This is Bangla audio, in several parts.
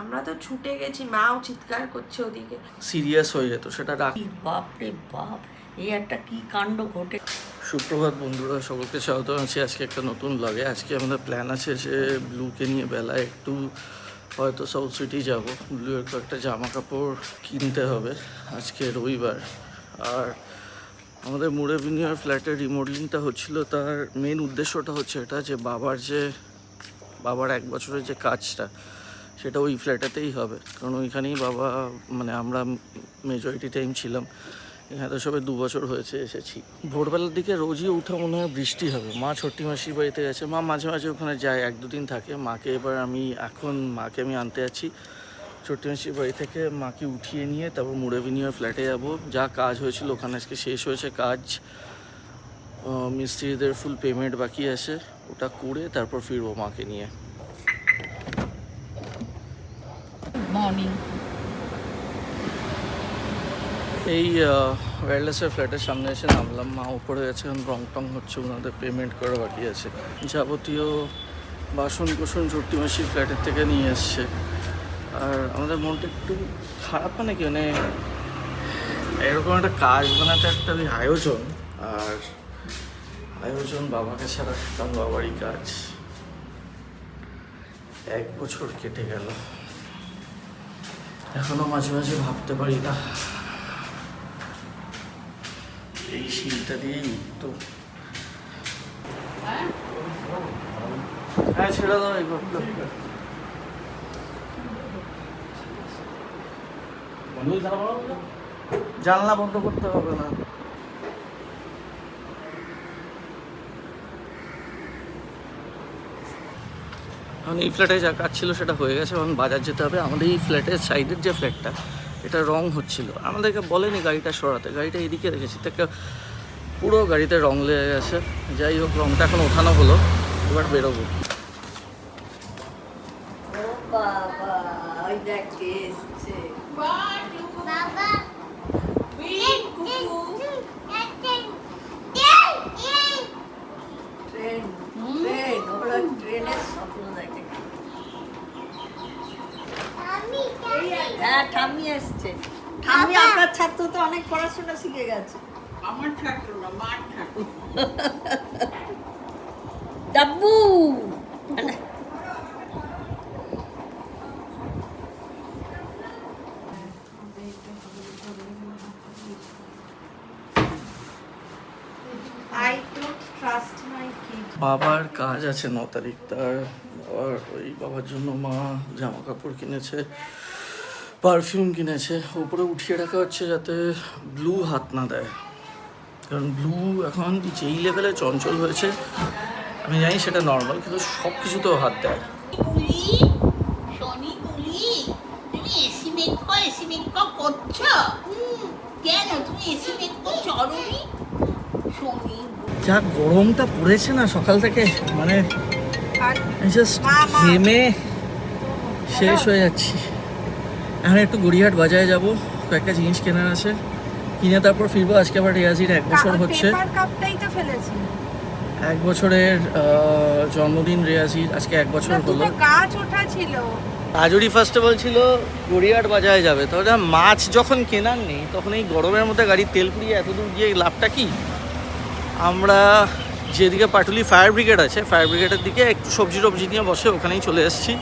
আমরা তো ছুটে গেছি, মাও চিৎকার করছে ওদিকে। সিরিয়াস হয়ে যেত সেটা রাখ। বাপ রে বাপ, এই একটা কি কাণ্ড ঘটে। সুপ্রভাত বন্ধুরা, সকলকে স্বাগত আছি আজকে একটা নতুন ব্লগে। আজকে আমাদের প্ল্যান আছে যে ব্লুকে নিয়ে বেলায় একটু হয়তো সাউথ সিটি যাব। ব্লুয়ের কয়েকটা জামা কাপড় কিনতে হবে, আজকে রবিবার। আর আমাদের মুড়ে বিনিয়ার ফ্ল্যাটের রিমডেলিংটা হচ্ছিল, তার মেন উদ্দেশ্যটা হচ্ছে এটা যে বাবার 1 বছরের যে কাজটা সেটা ওই ফ্ল্যাটেতেই হবে, কারণ ওইখানেই বাবা মানে আমরা মেজরিটি টাইম ছিলাম। এখানে তো সবে 2 বছর হয়েছে এসেছি। ভোরবেলার দিকে রোজই উঠে মনে হয় বৃষ্টি হবে। মা ছোট্টি মাসির বাড়িতে গেছে, মা মাঝে মাঝে ওখানে যায়, 1-2 দিন থাকে। মাকে আমি আনতে যাচ্ছি ছোট্টি মাসির বাড়ি থেকে। মাকে উঠিয়ে নিয়ে তারপর মুড়ে বিনিয়ার ফ্ল্যাটে যাব। যা কাজ হয়েছিল ওখানে আজকে শেষ হয়েছে কাজ, মিস্ত্রিদের ফুল পেমেন্ট বাকি আছে, ওটা করে তারপর ফিরবো মাকে নিয়ে। মর্নিং। এই ওয়্যারলেসের ফ্ল্যাটের সামনে এসে নামলাম। মা উপরে গেছে, এখন রং টং হচ্ছে, ওনাদের পেমেন্ট করা বাকি আছে। যাবতীয় বাসন কোসন ছোট্টি মাসির ফ্ল্যাটের থেকে নিয়ে এসছে। আর আমাদের মনটা একটু খারাপ, মানে কি মানে এরকম একটা কাজ বানাতে একটা ওই আয়োজন, আর আয়োজন বাবাকে ছাড়া কারণ বাবারই কাজ। 1 বছর কেটে গেল, এখনো মাঝে মাঝে ভাবতে পারি না এই শীলটা দিয়েই তো। হ্যাঁ ছেড়ে দাও এই ঘরটা। জানলা বন্ধ করতে হবে না। এখন এই ফ্ল্যাটে যা কাজ ছিল সেটা হয়ে গেছে, এখন বাজার যেতে হবে। আমাদের এই ফ্ল্যাটের সাইডের যে ফ্ল্যাটটা, এটা রং হচ্ছিল, আমাদেরকে বলেনি গাড়িটা সরাতে। গাড়িটা এদিকে রেখেছি, তাকে পুরো গাড়িতে রং লেগে গেছে। যাই হোক, রংটা এখন ওঠানো হলো, এবার বেরোবো। ও বাবা, ওই দেখ কে এসছে। ট্রেনের স্বপ্ন দেখে। হ্যাঁ, ঠাম্মি এসছে। ঠাম্মি আপনার ছাত্র তো অনেক পড়াশোনা শিখে গেছে। আমার ছাত্র না, মার ছাত্র। Dabu I don't trust my kid. বাবার কাজ আছে 9 তারিখ, তার আর ওই বাবার জন্য মা জামা কাপড় কিনেছে, পারফিউম কিনেছে। উপরে উঠিয়ে রাখা হচ্ছে যাতে ব্লু হাত না দেয়, কারণ ব্লু এখন যেই লেভেলে চঞ্চল হয়েছে, আমি জানি সেটা নর্মাল, কিন্তু সব কিছুতেও হাত দেয়। শনি গুলি, তুমি এসি মেকআপ করছো? কেন তুমি এসি মেকআপ করনি? শনি যা গরমটা পড়েছে না সকাল থেকে, মানে জাস্ট ঘেমে শেষ হয়ে যাচ্ছি। এখন একটু গড়িয়াহাট বাজারে যাব, কয়েকটা জিনিস কেনার আছে, কিনে তারপর ফিরবো। আজকে আবার রিয়াজির 1 বছর হচ্ছে। কাপটাই তো ফেলেছি। 1 বছরের জন্মদিন রিয়াজির, আজকে 1 বছর হলো। গাছ ওঠা ছিল, আজুরি ফেস্টিভ্যাল ছিল, গড়িয়াহাট বাজারে যাবে। তাহলে মাছ যখন কেনার নেই, তখন এই গরমের মধ্যে গাড়ির তেল পুড়িয়ে এত দূর গিয়ে লাভটা কি? আমরা যেদিকে পাটুলি ফায়ার ব্রিগেড আছে, ফায়ার ব্রিগেডের দিকে একটু সবজি টবজি নিয়ে বসে ওখানেই চলে এসেছি।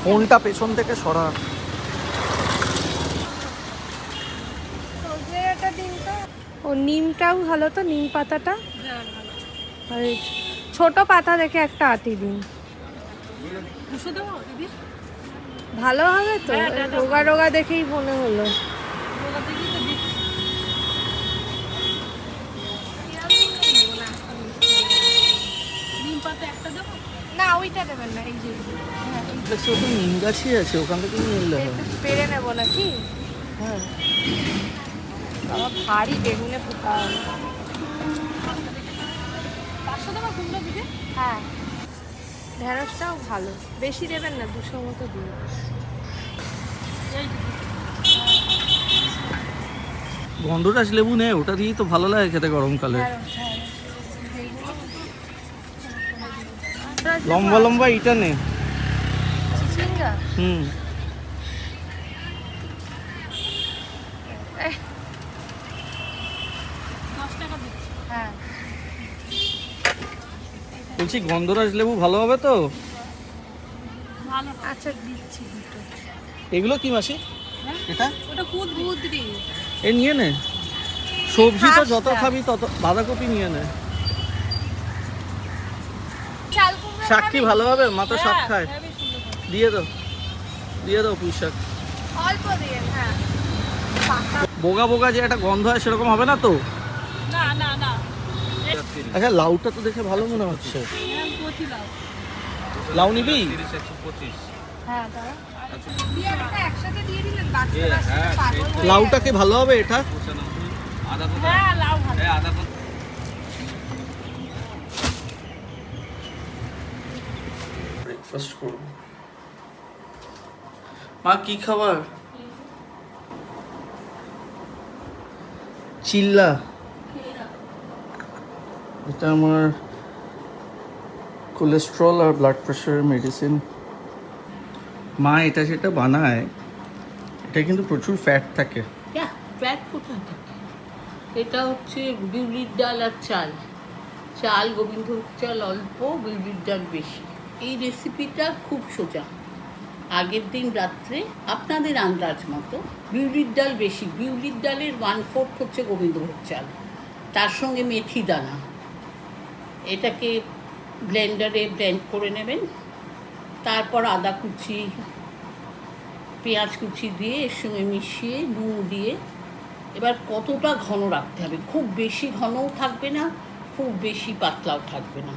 ফোনটা পেছন থেকে সরা। ও নিমটাও ভালো তো, নিম পাতাটা। আর এই ছোট পাতা দেখে একটা আটি দিন, ভালো হবে তো। রোগা রোগা দেখেই মনে হলো। না ওইটা দেবেন না, এই যে নিম গাছই আছে, ওখান থেকে নিলে হবে। পেরে নেবো নাকি? হ্যাঁ, বাবা ভারী বেগুনে পোকা। হ্যাঁ, ঢেঁড়সটাও ভালো, বেশি দেবেন না, 200 মতো দিন। গন্ধরাজ লেবু নেই, ওটা দিয়েই তো ভালো লাগে খেতে গরমকালে। গন্ধরাজ লেবু লম্বা লম্বা ইটা নে। চিচিঙ্গা। হুম, হ্যাঁ বলছি গন্ধরাজ লেবু ভালো হবে তো? আচ্ছা দিচ্ছি দুটো। এগুলো কি মাসি? এটা ওটা কুদরি। এ নিয়ে নে, সবজি তো যত খাসটা। খাবি তত। বাঁধাকপি নিয়ে নে। চাল কুমড়ো শাক কি খাবি? ভালো হবে? মা তো শাক হ্যাঁ, খায়। হেবি সুন্দর হবে। দিয়ে দাও পুঁই শাক। অল্প দিয়ে, হ্যাঁ। পাকা। বোগা বোগা যে একটা গন্ধ হয় সেরকম হবে না তো? না না না, আচ্ছা, লাউটা তো দেখে ভালো মনে হচ্ছে। কচি লাউ। লাউ নিবি? হ্যাঁ দাঁড়া। দিয়ে একটা একসাথে দিয়ে দিলেন, বাচ্চারা সেটা পাগল হয়ে যায়। লাউটা কি ভালো হবে এটা? হ্যাঁ লাউ ভালো। ব্রেকফাস্ট করব। মা কি খাবার? চিল্লা। এটা আমার কোলেস্ট্রল আর ব্লাড প্রেশারের মেডিসিন। মা এটা যেটা বানায় এটা কিন্তু প্রচুর ফ্যাট থাকে। ফ্যাট কোথায় থাকে? এটা হচ্ছে বিউলির ডাল আর চাল। চাল গোবিন্দভোগ চাল অল্প, বিউলির ডাল বেশি। এই রেসিপিটা খুব সোজা। আগের দিন রাত্রে আপনাদের আন্দাজ মতো বিউলির ডাল বেশি, বিউলির ডালের 1/4 হচ্ছে গোবিন্দভোগ চাল, তার সঙ্গে মেথি দানা। এটাকে ব্লেন্ডারে ব্লেন্ড করে নেবেন। তারপর আদা কুচি, পেঁয়াজ কুচি দিয়ে এর সঙ্গে মিশিয়ে নুন দিয়ে এবার কতটা ঘন রাখতে হবে, খুব বেশি ঘনও থাকবে না, খুব বেশি পাতলাও থাকবে না।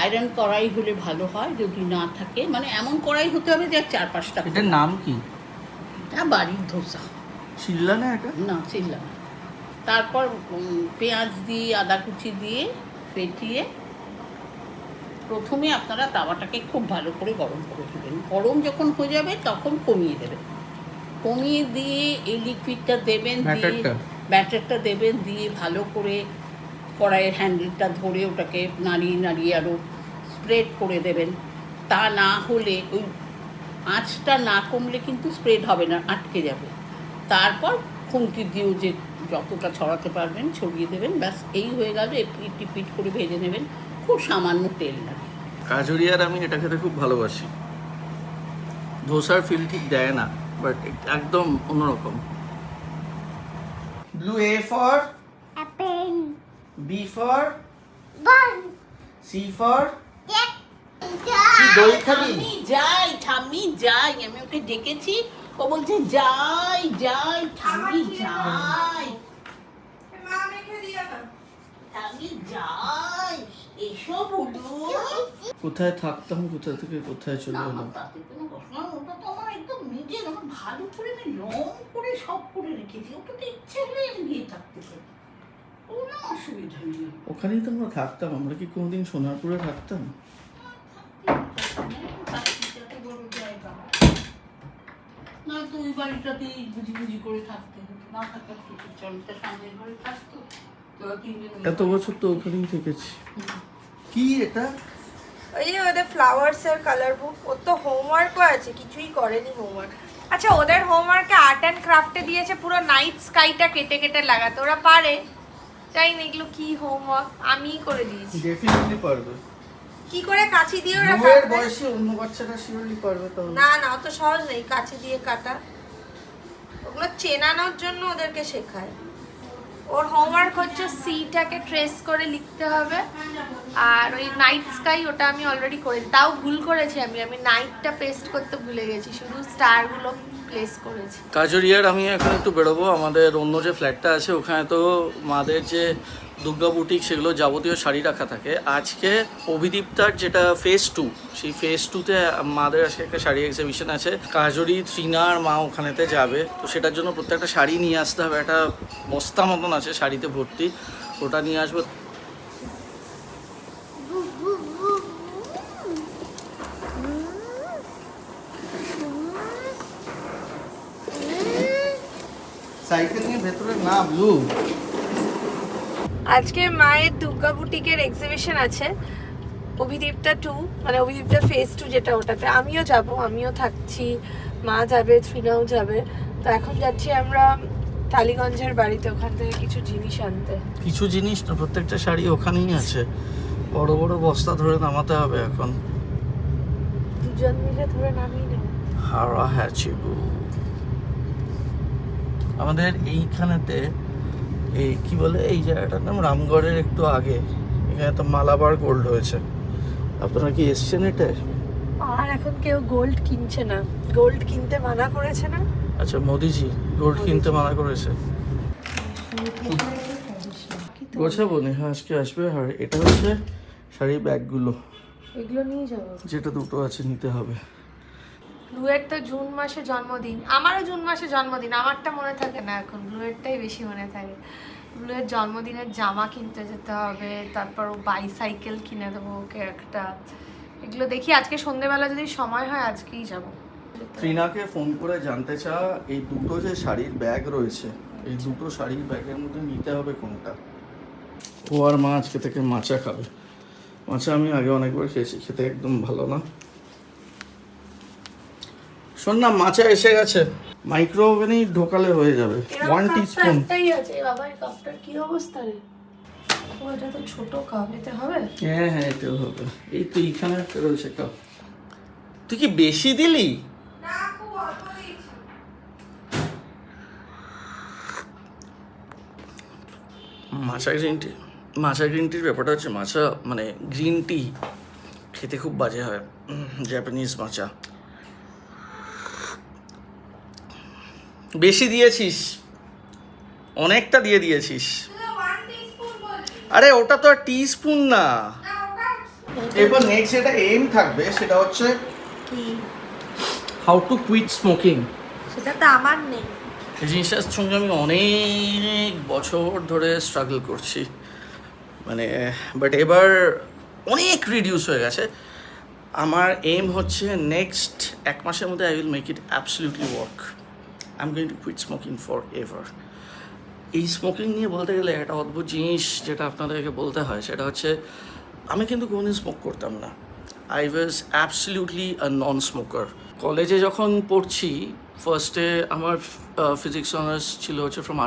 আয়রন কড়াই হলে ভালো হয়, যদি না থাকে মানে এমন কড়াই হতে হবে যে 4-5টা। এটার নাম কি? এটা বাড়ির ধোসা। চিল্লা না এটা? না, চিল্লা না। তারপর পেঁয়াজ দিয়ে আদা কুচি দিয়ে ফেটিয়ে প্রথমে আপনারা তাওয়াটাকে খুব ভালো করে গরম করে দেবেন। গরম যখন হয়ে যাবে তখন কমিয়ে দেবেন। কমিয়ে দিয়ে এই লিকুইডটা দেবেন, দিয়ে ব্যাটারটা দেবেন, দিয়ে ভালো করে কড়াইয়ের হ্যান্ডেলটা ধরে ওটাকে নাড়িয়ে নাড়িয়ে আরও স্প্রেড করে দেবেন। তা না হলে ওই আঁচটা না কমলে কিন্তু স্প্রেড হবে না, আটকে যাবে। তারপর খুন্তি দিয়েও যে যতটা ছড়াতে পারবেন ছড়িয়ে দেবেন। ব্যাস এই হয়ে গেল। এপিট টিপিট করে ভেজে নেবেন, খুব সামান্য তেল লাগে। কাজুরিয়ার আমি এটা খেতে খুব ভালোবাসি। ধোসার ফিল ঠিক দেয় না, বাট একদম অন্যরকম। Blue A for Apple. B for Bun. C for কি Yeah. দই খাবি? ঠাম্মি যাই, আমি ওকে ডেকেছি, ও বলছে যাই যাই ঠাম্মি যাই, মা রেখে দিও না। ঠাম্মি যাই, এসো বলু। কোথায় থাকতাম, কোথা থেকে কোথায় চলে না, এলাম। আমার তাতে কোনো প্রশ্ন না, ওটা তো আমার একদম নিজের, আমার ভালো করে আমি রং করে সব করে রেখেছি। ওটা তো ইচ্ছে হলে আমি গিয়ে থাকতে পারি, কোনো অসুবিধা নেই। ওখানেই তো আমরা থাকতাম। আমরা কি কোনোদিন সোনারপুরে থাকতাম? না তো ওই বাড়িটাতেই বুঝি বুঝি করে থাকতে হতো, না থাকার কিছু চলটা সামনের ঘরে থাকতো, তোরা তিনজন এত বছর তো ওখানেই থেকেছি। কি এটা? ওই যে ওদের ফ্লাওয়ার্স এর কালার বুক। ওর তো হোমওয়ার্কও আছে, কিছুই করেনি হোমওয়ার্ক। আচ্ছা, ওদের হোমওয়ার্কে আর্ট অ্যান্ড ক্রাফটে দিয়েছে পুরো নাইট স্কাইটা কেটে কেটে লাগাতে। ওরা পারে? জানি না এগুলো কি হোমওয়ার্ক, আমিই করে দিয়েছি। ডেফিনেটলি পারবে। কি করে কাঁচি দিয়ে ওরা ব্লুয়ের কাটবে? বয়সে অন্য বাচ্চারা শিওরলি পারবে। তাহলে না না, অত সহজ নেই কাঁচি দিয়ে কাটা। ওগুলো চেনানোর জন্য ওদেরকে শেখায়। ওর হোমওয়ার্ক হচ্ছে সিটাকে ট্রেস করে লিখতে হবে, আর ওই নাইট স্কাই ওটা আমি অলরেডি করেছি। তাও ভুল করেছি, আমি নাইটটা পেস্ট করতে ভুলে গেছি, শুধু স্টারগুলো প্লেস করেছি। কাজুরিয়ার আমি এখন একটু বেরোবো। আমাদের অন্য যে ফ্ল্যাটটা আছে ওখানে তো মাদের যে দুর্গা বুটিক সেগুলো যাবতীয় শাড়ি রাখা থাকে। আজকে অভিদীপ্তার যেটা ফেজ 2, সেই ফেজ 2তে মাদের আজকে একটা শাড়ি এক্সিবিশন আছে। কাজরি, ত্রিনা আর মা ওখানেতে যাবে, তো সেটার জন্য প্রত্যেকটা শাড়ি নিয়ে আসতে হবে। একটা বস্তা মতন আছে শাড়িতে ভর্তি, ওটা নিয়ে আসবো। সাইকেল নিয়ে ভেতরে না ব্লু। আজকে মায়ের দুর্গা বুটিকের এক্সিবিশন আছে, অভিদীপটা 2, মানে অভিদীপটা ফেজ 2 যেটা, ওটাতে আমিও যাব, আমিও থাকছি, মা যাবে, ত্রিনাও যাবে। তো এখন যাচ্ছি আমরা টালিগঞ্জের বাড়িতে, ওখান থেকে কিছু জিনিস আনতে। কিছু জিনিস না, প্রত্যেকটা শাড়ি ওখানেই আছে, বড় বড় বস্তা ধরে নামাতে হবে এখন। দুজন মিলে ধরে নামিয়ে নেব। হাওড়া হ্যাচিবু আমাদের এইখানেতে, এই কি বলে এই জায়গাটার নাম, রামগড়ের একটু আগে, এখানে তো মালাবার গোল্ড হয়েছে। আপনারা কি এসছেন এটা? আর এখন কেউ গোল্ড কিনছে না, গোল্ড কিনতে মানা করেছে না। আচ্ছা, মোদিজি গোল্ড কিনতে মানা করেছে। গোছাবো নি, হ্যাঁ আজকে আসবে। আর এটা হচ্ছে শাড়ির ব্যাগগুলো, এগুলো নিয়ে যাব। যেটা দুটো আছে নিতে হবে। ব্লুয়ের তো জুন মাসে জন্মদিন, আমারও জুন মাসে জন্মদিন, আমারটা মনে থাকে না এখন, ব্লুয়েরটাই বেশি মনে থাকে। ব্লুয়ের জন্মদিনের জামা কিনতে যেতে হবে, তারপর ও বাইসাইকেল কিনে দেবো ওকে একটা। এগুলো দেখি আজকে সন্ধেবেলা যদি সময় হয় আজকেই যাব। ত্রিনাকে ফোন করে জানতে চা, এই দুটো যে শাড়ির ব্যাগ রয়েছে, এই দুটো শাড়ির ব্যাগের মধ্যে নিতে হবে কোনটা। ও আর মা আজকে থেকে মাচা খাবে। মাচা আমি আগে অনেকবার খেয়েছি, খেতে একদম ভালো না। শোন না, মাচা এসে গেছে, মাইক্রো ওভেনেই ঢোকালে হয়ে যাবে। 1 টিস্পুন। একটাই আছে বাবা, এই কাপটার কি অবস্থা রে? ও এটা তো ছোট কাপ, এতে হবে? হ্যাঁ হ্যাঁ, এটাও হবে। এই তো এইখানে একটা রয়েছে কাপ। তুই কি বেশি দিলি? না, খুব অল্প দিয়েছি। মাচা গ্রিন টির ব্যাপারটা হচ্ছে, মাচা মানে গ্রিন টি খেতে খুব বাজে হয়, জাপানিজ মাচা। বেশি দিয়েছিস, অনেকটা দিয়ে দিয়েছিস। আরে ওটা তো আর টিস্পুন না। এরপর নেক্সট যেটা এম থাকবে সেটা হচ্ছে কি? How to quit smoking. সেটা তো আমার নেই। এই জিনিসটার সঙ্গে আমি অনেক বছর ধরে স্ট্রাগল করছি, মানে বাট এবার অনেক রিডিউস হয়ে গেছে। আমার এম হচ্ছে নেক্সট 1 মাসের মধ্যে I will make it absolutely work. I am going to quit smoking forever. এই স্মোকিং নিয়ে বলতে গেলে একটা অদ্ভুত জিনিস যেটা আপনাদেরকে বলতে হয়, সেটা হচ্ছে আমি কিন্তু কোনোদিন স্মোক করতাম না। I was absolutely a non smoker. কলেজে যখন পড়ছি, ফার্স্টে আমার ফিজিক্স অনার্স ছিল হচ্ছে ফ্রম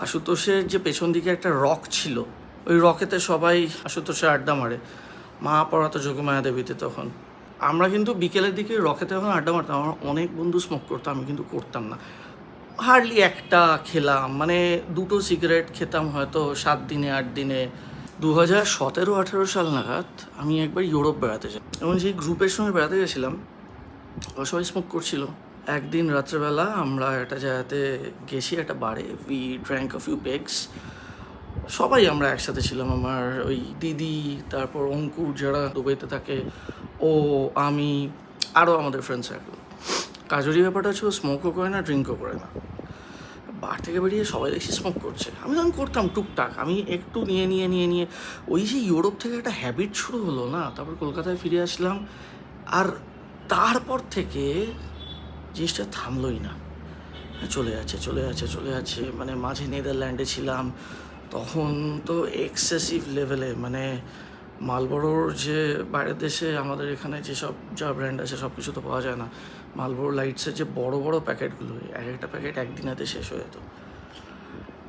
আশুতোষের যে পেছন দিকে একটা রক ছিল, ওই রকেতে সবাই আশুতোষে আড্ডা মারে। মা পড়াতো যোগমায়া দেবীতে, তখন আমরা কিন্তু বিকেলের দিকে রকেতে যখন আড্ডা মারতাম, আমার অনেক বন্ধু স্মোক করতো, আমি কিন্তু করতাম না। হার্ডলি একটা খেলাম, মানে 2টো সিগারেট খেতাম হয়তো 7 দিনে 8 দিনে। 2017-18 সাল নাগাদ আমি একবার ইউরোপ বেড়াতে যাই, এবং সেই গ্রুপের সঙ্গে বেড়াতে গেছিলাম, ও সবাই স্মোক করছিল। একদিন রাত্রেবেলা আমরা একটা জায়গাতে গেছি, একটা বারে, we drank a few pegs. সবাই আমরা একসাথে ছিলাম, আমার ওই দিদি, তারপর অঙ্কুর যারা দুবাইতে থাকে, ও, আমি, আরও আমাদের ফ্রেন্ড সার্কেল। কাজুরি ব্যাপারটা হচ্ছে ও স্মোকও করে না, ড্রিঙ্কও করে না। বার থেকে বেরিয়ে সবাই দেখছি স্মোক করছে, আমি তখন করতাম টুকটাক, আমি একটু নিয়ে ওই যে ইউরোপ থেকে একটা হ্যাবিট শুরু হলো না, তারপর কলকাতায় ফিরে আসলাম, আর তারপর থেকে জিনিসটা থামলোই না, চলে যাচ্ছে। মানে মাঝে নেদারল্যান্ডে ছিলাম, তখন তো এক্সেসিভ লেভেলে, মানে মালবোরোর যে বাইরের দেশে আমাদের এখানে যেসব যা ব্র্যান্ড আছে সব কিছু তো পাওয়া যায় না, মালবোরো লাইটসের যে বড় বড় প্যাকেটগুলো, একটা প্যাকেট একদিনেতে শেষ হয়ে যেত।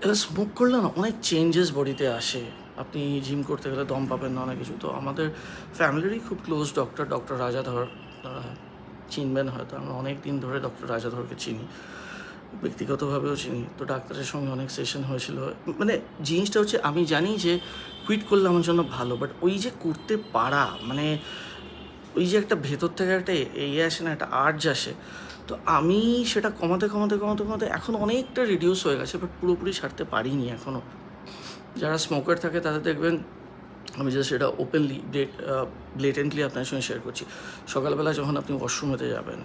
এবার স্মোক করলে না অনেক চেঞ্জেস বডিতে আসে, আপনি জিম করতে গেলে দম পাবেন না, অনেক কিছু। তো আমাদের ফ্যামিলিরই খুব ক্লোজ ডক্টর রাজাধর, চিনবেন হয়তো, আমরা অনেক দিন ধরে ডক্টর রাজাধরকে চিনি, ব্যক্তিগতভাবেও চিনি। তো ডাক্তারের সঙ্গে অনেক সেশন হয়েছিল। মানে জিনিসটা হচ্ছে, আমি জানি যে কুইট করলে আমার জন্য ভালো, বাট ওই যে করতে পারা, মানে ওই যে একটা ভেতর থেকে একটা আসে না, একটা আর্জ আসে। তো আমি সেটা কমাতে এখন অনেকটা রিডিউস হয়ে গেছে, বাট পুরোপুরি ছাড়তে পারিনি এখনও। যারা স্মোকার থাকে তাদের দেখবেন, আমি জাস্ট সেটা ওপেনলি ব্লেটেন্টলি আপনার সঙ্গে শেয়ার করছি, সকালবেলা যখন আপনি ওয়াশরুমেতে যাবেন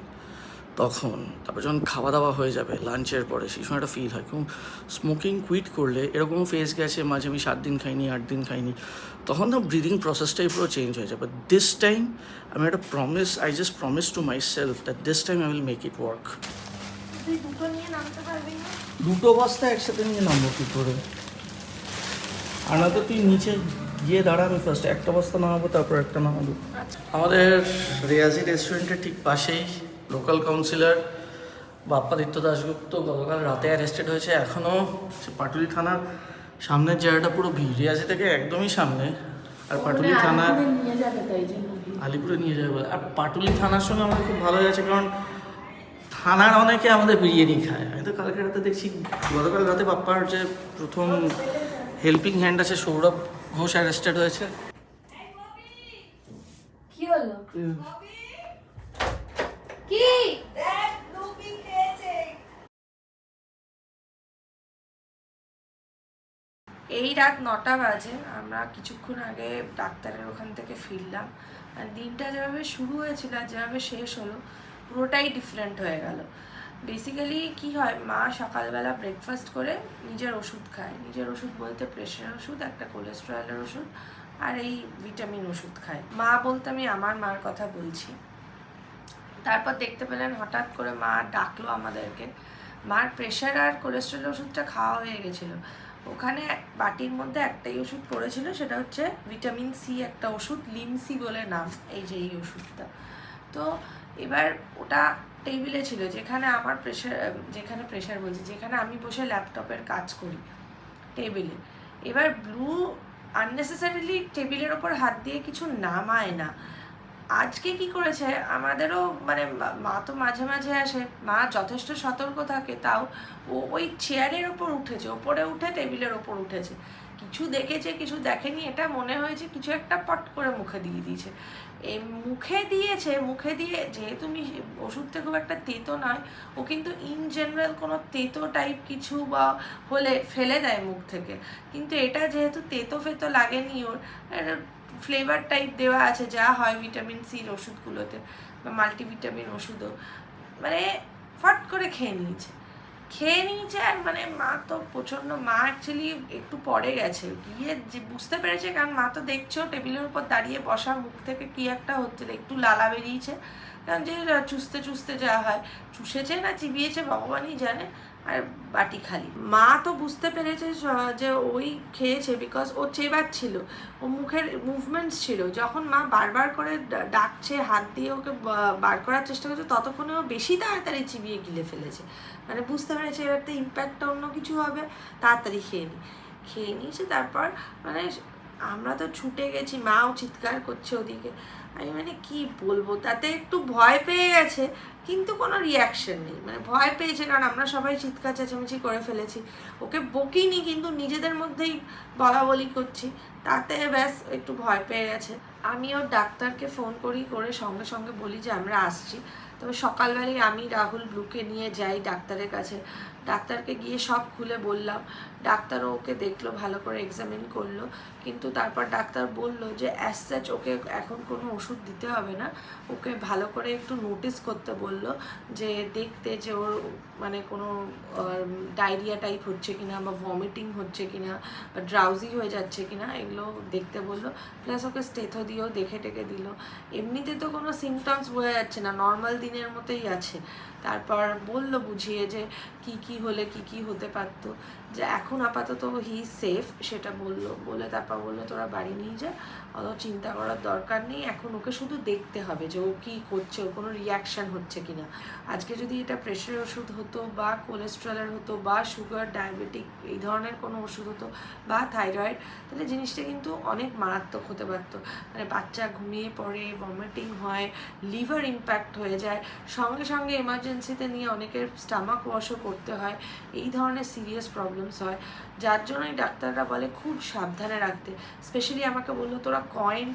তখন, তারপর যখন খাওয়া দাওয়া হয়ে যাবে লাঞ্চের পরে, সেই সময় একটা ফিল হয়। এবং স্মোকিং কুইট করলে এরকমও ফেস গেছে মাঝে, আমি 7 দিন খাইনি, 8 দিন খাইনি, তখন না ব্রিদিং প্রসেসটাই পুরো চেঞ্জ হয়ে যাবে। দিস টাইম আমি একটা I just promise to my self that this time I will make it work. তুই দুটো নিয়ে নামতে পারবি না? দুটো বস্তা একসাথে নিয়ে নামবো কী করে? আর না তো তুই নিচে গিয়ে দাঁড়া, আমি ফার্স্ট একটা বস্তা নামাবো, তারপর একটা নামাবো। আমাদের রিয়াজি রেস্টুরেন্টের ঠিক পাশেই লোকাল কাউন্সিলর বাপ্পাদিত্য দাশগুপ্ত গতকাল রাতে অ্যারেস্টেড হয়েছে। এখনও পাটুলি থানার সামনের জায়গাটা পুরো ভিড়, রিয়াজি থেকে একদমই সামনে। আর পাটুলি থানার আলিপুরে নিয়ে যাবে বলে। আর পাটুলি থানার সঙ্গে আমাদের খুব ভালো আছে, কারণ থানার অনেকে আমাদের বিরিয়ানি খায়। আমি তো কালকে রাতে দেখছি, গতকাল রাতে বাপ্পার যে প্রথম হেল্পিং হ্যান্ড আছে সৌরভ ঘোষ অ্যারেস্টেড হয়েছে। কি হলো? কি এই রাত 9টা বাজে, আমরা কিছুক্ষণ আগে ডাক্তারের ওখান থেকে ফিরলাম। আর দিনটা যেভাবে শুরু হয়েছিল আর যেভাবে শেষ হলো পুরোটাই ডিফারেন্ট হয়ে গেল। বেসিক্যালি কি হয়, মা সকালবেলা ব্রেকফাস্ট করে নিজের ওষুধ খায়। নিজের ওষুধ বলতে প্রেশারের ওষুধ, একটা কোলেস্টেরলের ওষুধ আর এই ভিটামিন ওষুধ খায়। মা বলতে আমি আমার মার কথা বলছি। তারপর দেখতে পেলেন হঠাৎ করে মা ডাকলো আমাদেরকে। মার প্রেশার আর কোলেস্টেরল ওষুধটা খাওয়া হয়ে গেছিলো। ওখানে বাটির মধ্যে একটাই ওষুধ পড়েছিল, সেটা হচ্ছে ভিটামিন সি একটা ওষুধ, লিমসি বলে নাম, এই যে এই ওষুধটা। তো এবার ওটা টেবিলে ছিল, যেখানে আমার প্রেশার বলছি, যেখানে আমি বসে ল্যাপটপের কাজ করি টেবিলে। এবার ব্লু আননেসেসারিলি টেবিলের ওপর হাত দিয়ে কিছু নামায় না। আজকে কি করেছে, আমাদেরও মানে মা তো মাঝে মাঝে আসে, মা যথেষ্ট সতর্ক থাকে, তাও ও ওই চেয়ারের ওপর উঠেছে, ওপরে উঠে টেবিলের ওপর উঠেছে। কিছু দেখেছে কিছু দেখেনি, এটা মনে হয়েছে কিছু একটা পট করে মুখে দিয়ে দিয়েছে। এই মুখে দিয়ে যেহেতু ওষুধটা খুব একটা তেতো নয়, ও কিন্তু ইন জেনারেল কোনো তেতো টাইপ কিছু বা হলে ফেলে দেয় মুখ থেকে, কিন্তু এটা যেহেতু তেতো ফেতো লাগেনি, ওর ফ্লেভার টাইপ দেওয়া আছে যা হয় ভিটামিন সির ওষুধগুলোতে বা মাল্টিভিটামিন ওষুধও, মানে ফট করে খেয়ে নিয়েছে। আর মানে মা তো প্রচণ্ড, মা অ্যাকচুয়ালি একটু পরে গেছে, গিয়ে যে বুঝতে পেরেছে, কারণ মা তো দেখছো টেবিলের উপর দাঁড়িয়ে বসা, মুখ থেকে কি একটা হচ্ছিল, একটু লালা বেরিয়েছে, কারণ যে চুষতে যা হয়, চুষেছে না চিবিয়েছে ভগবানই জানে, আর বাটি খালি। মা তো বুঝতে পেরেছে যে ওই খেয়েছে, বিকজ ও চেবাচ্ছিল, ও মুখের মুভমেন্টস ছিল। যখন মা বারবার করে ডাকছে, হাত দিয়ে ওকে বার করার চেষ্টা করছে, ততক্ষণে ও বেশি তাড়াতাড়ি চিবিয়ে গিলে ফেলেছে। মানে বুঝতে পেরেছে এবার তো ইম্প্যাক্টটা অন্য কিছু হবে, তাড়াতাড়ি খেয়ে নিয়েছে। তারপর মানে আমরা তো ছুটে গেছি, মাও চিৎকার করছে ওদিকে। আমি মানে কি বলবো, তাতে একটু ভয় পেয়ে গেছে, কিন্তু কোনো রিয়াকশন নেই। মানে ভয় পেয়েছে কারণ আমরা সবাই চিৎকার চেঁচামেচি করে ফেলেছি, ওকে বকিনি, কিন্তু নিজেদের মধ্যেই বলাবলি করছি, তাতে ব্যাস একটু ভয় পেয়ে গেছে। আমি ওর ডাক্তারকে ফোন করে সঙ্গে সঙ্গে বলি যে আমরা আসছি। তবে সকালবেলায় আমি রাহুল ব্লুকে নিয়ে যাই ডাক্তারের কাছে। ডাক্তারকে গিয়ে সব খুলে বললাম, ডাক্তারও ওকে দেখলো, ভালো করে এক্সামিন করলো, কিন্তু তারপর ডাক্তার বললো যে অ্যাজ সাচ ওকে এখন কোনো ওষুধ দিতে হবে না, ওকে ভালো করে একটু নোটিস করতে বললো, যে দেখতে যে ওর মানে কোনো ডায়রিয়া টাইপ হচ্ছে কিনা, বা ভমিটিং হচ্ছে কিনা, বা ড্রাউজি হয়ে যাচ্ছে কিনা, এগুলো দেখতে বললো। প্লাস ওকে স্টেথো দিয়েও দেখে টেকে দিল। এমনিতে তো কোনো সিমটমস বোঝা যাচ্ছে না, নর্মাল দিনের মতোই আছে। তারপর বললো বুঝিয়ে যে কি হলে কি হতে পারতো, যে এখন আপাতত হি সেফ সেটা বলে তারপর বললো তোরা বাড়ি নিয়ে যা, অত চিন্তা করার দরকার নেই, এখন ওকে শুধু দেখতে হবে যে ও কী করছে, ওর কোনো রিয়াকশান হচ্ছে কিনা। আজকে যদি এটা প্রেশারের ওষুধ হতো, বা কোলেস্ট্রলের হতো, বা সুগার, ডায়াবেটিক এই ধরনের কোনো ওষুধ হতো, বা থাইরয়েড, তাহলে জিনিসটা কিন্তু অনেক মারাত্মক হতে পারতো। মানে বাচ্চা ঘুমিয়ে পড়ে, ভমিটিং হয়, লিভার ইম্প্যাক্ট হয়ে যায়, সঙ্গে সঙ্গে এমার্জেন্সিতে নিয়ে অনেকের স্টামাক ওয়াশও করতে হয়, এই ধরনের সিরিয়াস প্রবলেমস হয়। যার জন্যই ডাক্তাররা বলে খুব সাবধানে রাখতে। স্পেশালি আমাকে বললো তোরা কয়েন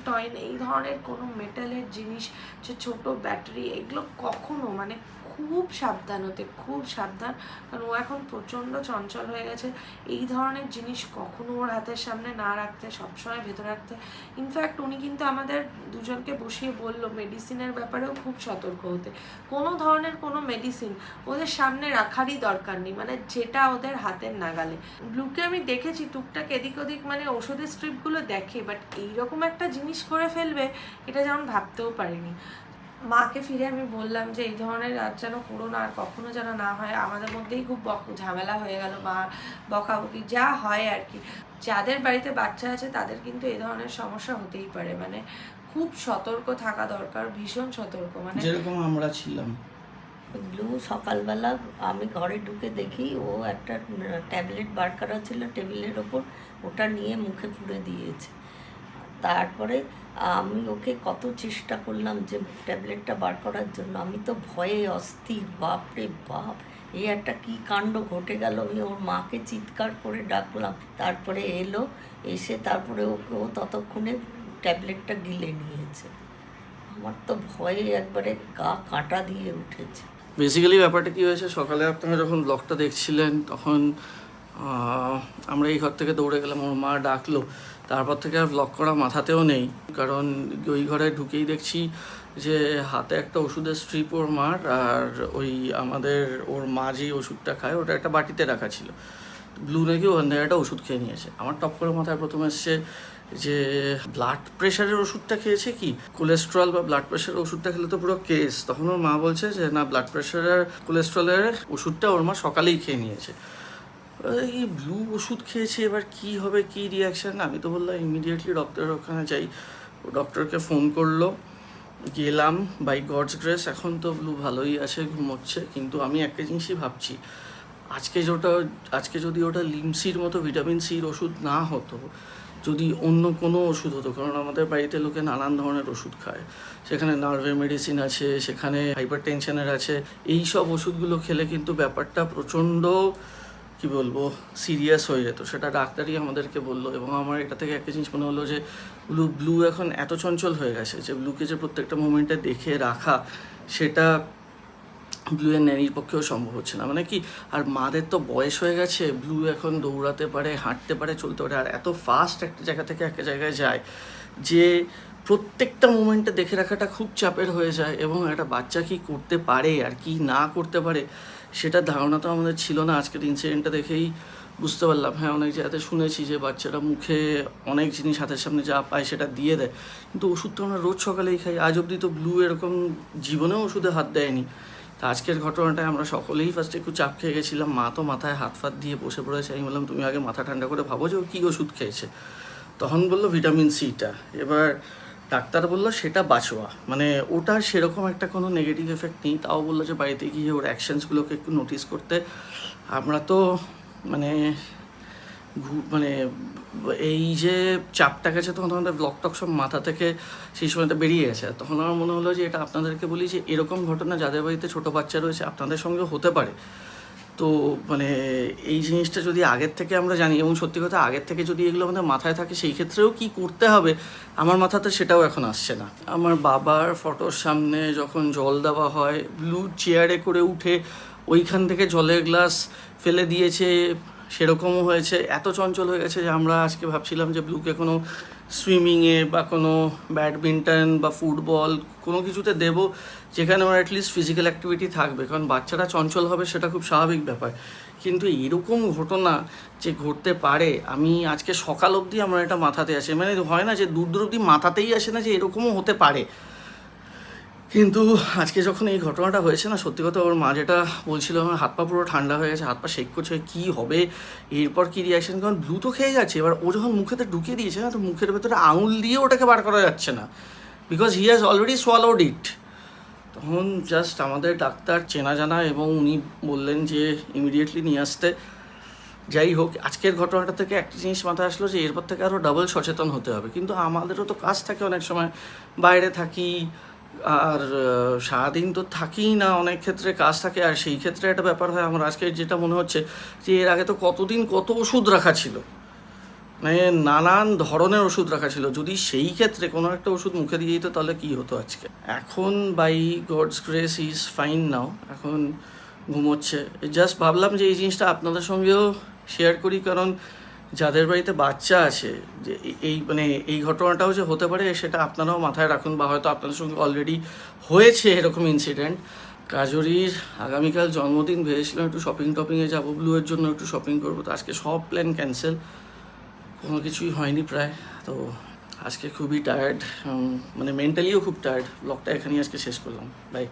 এই ধরনের কোনো মেটালের জিনিস, যে ছোটো ব্যাটারি, এগুলো কখনো মানে খুব সাবধান হতে, খুব সাবধান, কারণ ও এখন প্রচণ্ড চঞ্চল হয়ে গেছে। এই ধরনের জিনিস কখনো ওর হাতের সামনে না রাখতে, সবসময় ভেতরে রাখতে। ইনফ্যাক্ট উনি কিন্তু আমাদের দুজনকে বসিয়ে বললো মেডিসিনের ব্যাপারেও খুব সতর্ক হতে, কোনো ধরনের কোনো মেডিসিন ওদের সামনে রাখারই দরকার নেই, মানে যেটা ওদের হাতের নাগালে। ব্লুকে আমি দেখেছি টুকটাক এদিক ওদিক মানে ওষুধের স্ট্রিপগুলো দেখে, বাট এইরকম একটা জিনিস করে ফেলবে এটা যেমন ভাবতেও পারিনি। মাকে ফিরে আমি বললাম যে এই ধরনের আর যেন করো না, আর কখনো যেন না হয়। আমাদের মধ্যেই খুব ঝামেলা হয়ে গেল, মা বকাবকি যা হয় আর কি। যাদের বাড়িতে বাচ্চা আছে তাদের কিন্তু এই ধরনের সমস্যা হতেই পারে, মানে খুব সতর্ক থাকা দরকার, ভীষণ সতর্ক। মানে যেরকম আমরা ছিলাম। ব্লু সকালবেলা আমি ঘরে ঢুকে দেখি ও একটা ট্যাবলেট বার করা ছিল টেবিলের ওপর, ওটা নিয়ে মুখে পুরে দিয়েছে। তারপরে আমি ওকে কত চেষ্টা করলাম যে ট্যাবলেটটা বার করার জন্য, আমি তো ভয়ে অস্থির, বাপরে বাপ এই একটা কি কাণ্ড ঘটে গেল। আমি ওর মাকে চিৎকার করে ডাকলাম, তারপরে এলো, এসে তারপরে ওকে ও ততক্ষণে ট্যাবলেটটা গিলে নিয়েছে। আমার তো ভয়ে একবারে গা কাঁটা দিয়ে উঠেছে। বেসিক্যালি ব্যাপারটা কী হয়েছে, সকালে আপনারা যখন ব্লগটা দেখছিলেন তখন আমরা এই ঘর থেকে দৌড়ে গেলাম, ওর মা ডাকলো, তারপর থেকে আর ব্লগ করা মাথাতেও নেই। কারণ ওই ঘরে ঢুকেই দেখছি যে হাতে একটা ওষুধের স্ট্রিপ ওর মার, আর ওই আমাদের ওর মা যেই ওষুধটা খায় ওটা একটা বাটিতে রাখা ছিল। ব্লু নাকি ওখান থেকে একটা ওষুধ খেয়ে নিয়েছে। আমার টপ করে মাথায় প্রথমে এসছে যে ব্লাড প্রেশারের ওষুধটা খেয়েছে কি, কোলেস্ট্রল বা ব্লাড প্রেশারের ওষুধটা খেলে তো পুরো কেস। তখন ওর মা বলছে যে না, ব্লাড প্রেশার আর কোলেস্ট্রলের ওষুধটা ওর মা সকালেই খেয়ে নিয়েছে। এই ব্লু ওষুধ খেয়েছে, এবার কি হবে, কি রিয়াকশান। আমি তো বললাম ইমিডিয়েটলি ডক্টরের ওখানে যাই। ডক্টরকে ফোন করলো, গেলাম, বাই গডস গ্রেস এখন তো ব্লু ভালোই আছে, ঘুমোচ্ছে। কিন্তু আমি একটা জিনিসই ভাবছি, আজকে যদি ওটা লিমসির মতো ভিটামিন সির ওষুধ না হতো, যদি অন্য কোনো ওষুধ হতো, কারণ আমাদের বাড়িতে লোকে নানান ধরনের ওষুধ খায়, সেখানে নার্ভের মেডিসিন আছে, সেখানে হাইপার টেনশনের আছে, এই সব ওষুধগুলো খেলে কিন্তু ব্যাপারটা প্রচণ্ড কি বলবো সিরিয়াস হয়ে যেত। সেটা ডাক্তারই আমাদেরকে বললো। এবং আমার এটা থেকে একটা জিনিস মনে হলো যে ব্লু এখন এত চঞ্চল হয়ে গেছে যে ব্লুকে যে প্রত্যেকটা মোমেন্টে দেখে রাখা, সেটা ব্লুয়ের ন্যানির পক্ষেও সম্ভব হচ্ছে না। মানে কি, আর মাদের তো বয়স হয়ে গেছে, ব্লু এখন দৌড়াতে পারে, হাঁটতে পারে, চলতে পারে, আর এত ফাস্ট একটা জায়গা থেকে একটা জায়গায় যায় যে প্রত্যেকটা মোমেন্টে দেখে রাখাটা খুব চাপের হয়ে যায়। এবং একটা বাচ্চা কি করতে পারে আর কি না করতে পারে সেটার ধারণা তো আমাদের ছিল না। আজকের ইনসিডেন্টটা দেখেই বুঝতে পারলাম। হ্যাঁ, অনেক জায়গাতে শুনেছি যে বাচ্চারা মুখে অনেক জিনিস হাতের সামনে যা পায় সেটা দিয়ে দেয়, কিন্তু ওষুধ তো আমরা রোজ সকালেই খাই। আজ অবধি তো ব্লু এরকম জীবনেও ওষুধে হাত দেয়নি। তা আজকের ঘটনাটায় আমরা সকলেই ফার্স্টে একটু চাপ খেয়ে গেছিলাম। মা তো মাথায় হাত ফাত দিয়ে বসে পড়েছে। আমি বললাম তুমি আগে মাথা ঠান্ডা করে ভাবো যে ও কী ওষুধ খেয়েছে। তখন বললো ভিটামিন সিটা। এবার ডাক্তার বললো সেটা বাঁচোয়া, মানে ওটার সেরকম একটা কোনো নেগেটিভ এফেক্ট নেই। তাও বললো যে বাড়িতে গিয়ে ওর অ্যাকশনসগুলোকে একটু নোটিস করতে। আমরা তো মানে এই যে চাপটা গেছে, তখন আমাদের ব্লগ টক সব মাথা থেকে সেই সময়টা বেরিয়ে গেছে। তখন আমার মনে হলো যে এটা আপনাদেরকে বলি যে এরকম ঘটনা যাদের বাড়িতে ছোটো বাচ্চা রয়েছে আপনাদের সঙ্গে হতে পারে। তো মানে এই জিনিসটা যদি আগের থেকে আমরা জানি, এবং সত্যি কথা আগের থেকে যদি এগুলো আমাদের মাথায় থাকে, সেই ক্ষেত্রেও কি করতে হবে আমার মাথাতে সেটাও এখন আসছে না। আমার বাবার ফটোর সামনে যখন জল দেওয়া হয়, ব্লু চেয়ারে করে উঠে ওইখান থেকে জলের গ্লাস ফেলে দিয়েছে, সেরকমও হয়েছে। এত চঞ্চল হয়ে গেছে যে আমরা আজকে ভাবছিলাম যে ব্লুকে কোনো সুইমিংয়ে বা কোনো ব্যাডমিন্টন বা ফুটবল কোনো কিছুতে দেবো যেখানে ওর অ্যাটলিস্ট ফিজিক্যাল অ্যাক্টিভিটি থাকবে। কারণ বাচ্চারা চঞ্চল হবে সেটা খুব স্বাভাবিক ব্যাপার, কিন্তু এরকম ঘটনা যে ঘটতে পারে আমি আজকে সকাল অবধি আমার এটা মাথাতে আসে। মানে হয় না যে দূর অবধি মাথাতেই আসে না যে এরকমও হতে পারে। কিন্তু আজকে যখন এই ঘটনাটা হয়েছে না, সত্যি কথা ওর মা যেটা বলছিল, আমার হাত পা পুরো ঠান্ডা হয়ে গেছে, হাত পা শেক করছে কী হবে, এরপর কী রিয়াকশান। কারণ ব্লু তো খেয়ে যাচ্ছে, এবার ও যখন মুখেতে ঢুকিয়ে দিয়েছে না, তো মুখের ভেতরে আঙুল দিয়ে ওটাকে বার করা যাচ্ছে না, বিকজ হি হ্যাজ অলরেডি সোয়ালোড ইট। তখন জাস্ট আমাদের ডাক্তার চেনা জানা, এবং উনি বললেন যে ইমিডিয়েটলি নিয়ে আসতে। যাই হোক, আজকের ঘটনাটা থেকে একটা জিনিস মাথায় আসলো যে এরপর থেকে আরও ডাবল সচেতন হতে হবে। কিন্তু আমাদেরও তো কাজ থাকে, অনেক সময় বাইরে থাকি, আর সারাদিন তো থাকিই না, অনেক ক্ষেত্রে কাজ থাকে। আর সেই ক্ষেত্রে একটা ব্যাপার হয়, আমার আজকে যেটা মনে হচ্ছে যে এর আগে তো কতদিন কত ওষুধ রাখা ছিল, মানে নানান ধরনের ওষুধ রাখা ছিল। যদি সেই ক্ষেত্রে কোনো একটা ওষুধ মুখে দিয়ে দিত তাহলে কী হতো আজকে। এখন by God's grace is fine now, এখন ঘুমোচ্ছে। জাস্ট ভাবলাম যে এই জিনিসটা আপনাদের সঙ্গেও শেয়ার করি, কারণ যাদের বাড়িতে বাচ্চা আছে যে এই ঘটনাটাও যে হতে পারে সেটা আপনারাও মাথায় রাখুন, বা হয়তো আপনাদের সঙ্গে অলরেডি হয়েছে এরকম ইনসিডেন্ট। কাজরির আগামীকাল জন্মদিন, ভেবেছিলাম একটু টপিংয়ে যাবো, ব্লুয়ের জন্য একটু শপিং করবো, তো আজকে সব প্ল্যান ক্যান্সেল, কোনো কিছুই হয়নি প্রায়। তো আজকে খুবই টায়ার্ড, মানে মেন্টালিও খুব টায়ার্ড। ব্লগটা এখানেই আজকে শেষ করলাম। বাই।